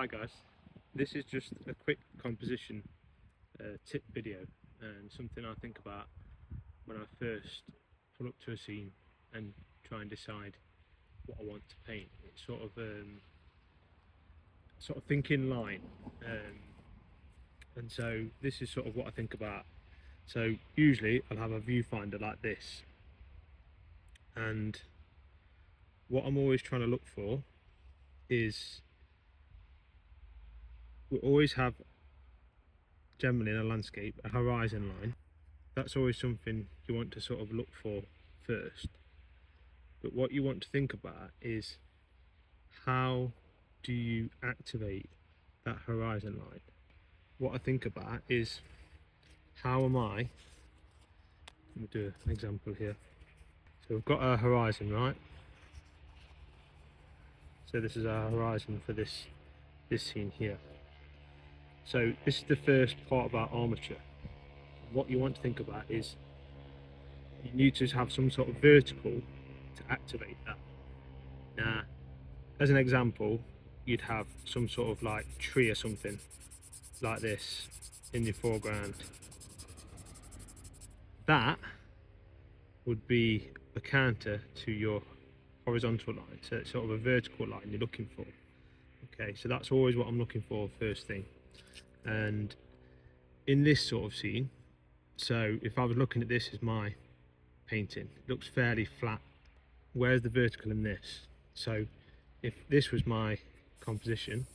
Hi guys, this is just a quick composition tip video and something I think about when I first pull up to a scene and try and decide what I want to paint. It's sort of thinking line, and so this is sort of what I think about. So usually I'll have a viewfinder like this, and what I'm always trying to look for is we always have, generally in a landscape, a horizon line. That's always something you want to sort of look for first. But what you want to think about is, how do you activate that horizon line? What I think about is, how am I, let me do an example here. So we've got our horizon, right? So this is our horizon for this scene here. So this is the first part about armature. What you want to think about is, you need to have some sort of vertical to activate that. Now, as an example, you'd have some sort of like tree or something like this in your foreground. That would be a counter to your horizontal line, so it's sort of a vertical line you're looking for. Okay, so that's always what I'm looking for first thing. And in this sort of scene, so if I was looking at this as my painting, it looks fairly flat. Where's the vertical in this? So if this was my composition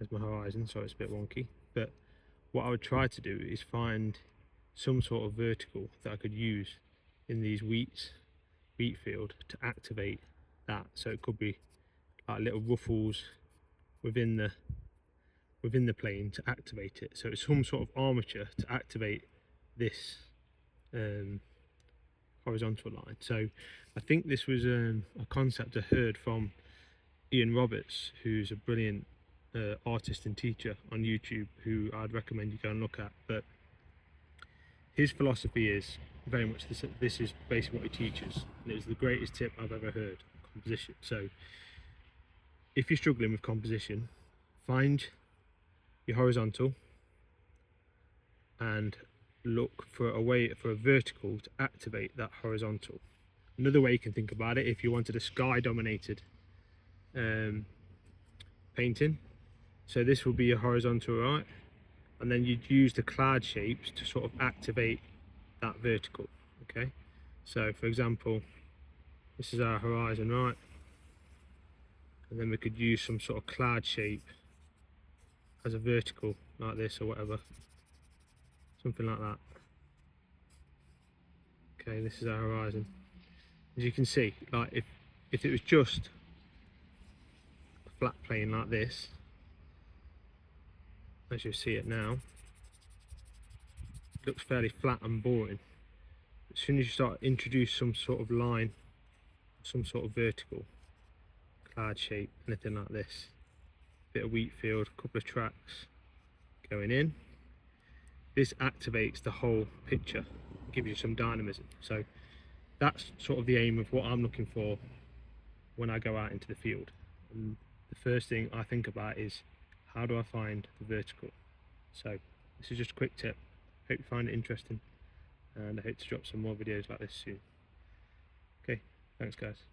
as my horizon, so it's a bit wonky, but what I would try to do is find some sort of vertical that I could use in these wheat field to activate that. So it could be like little ruffles within the plane to activate it. So it's some sort of armature to activate this horizontal line. So I think this was a concept I heard from Ian Roberts, who's a brilliant artist and teacher on YouTube, who I'd recommend you go and look at. But his philosophy is very much this is basically what he teaches, and it was the greatest tip I've ever heard: composition. So if you're struggling with composition, find your horizontal and look for a vertical to activate that horizontal. Another way you can think about it, if you wanted a sky dominated painting, so this will be a horizontal, right? And then you'd use the cloud shapes to sort of activate that vertical. Okay, so for example, this is our horizon, right? And then we could use some sort of cloud shape as a vertical like this or whatever, something like that. Okay, this is our horizon. As you can see, like if it was just a flat plane like this, as you see it now, it looks fairly flat and boring. As soon as you start to introduce some sort of line, some sort of vertical, cloud shape, anything like this, bit of wheat field, a couple of tracks going in, this activates the whole picture, gives you some dynamism. So that's sort of the aim of what I'm looking for when I go out into the field. And the first thing I think about is, how do I find the vertical? So this is just a quick tip. Hope you find it interesting, and I hope to drop some more videos like this soon. Okay, thanks guys.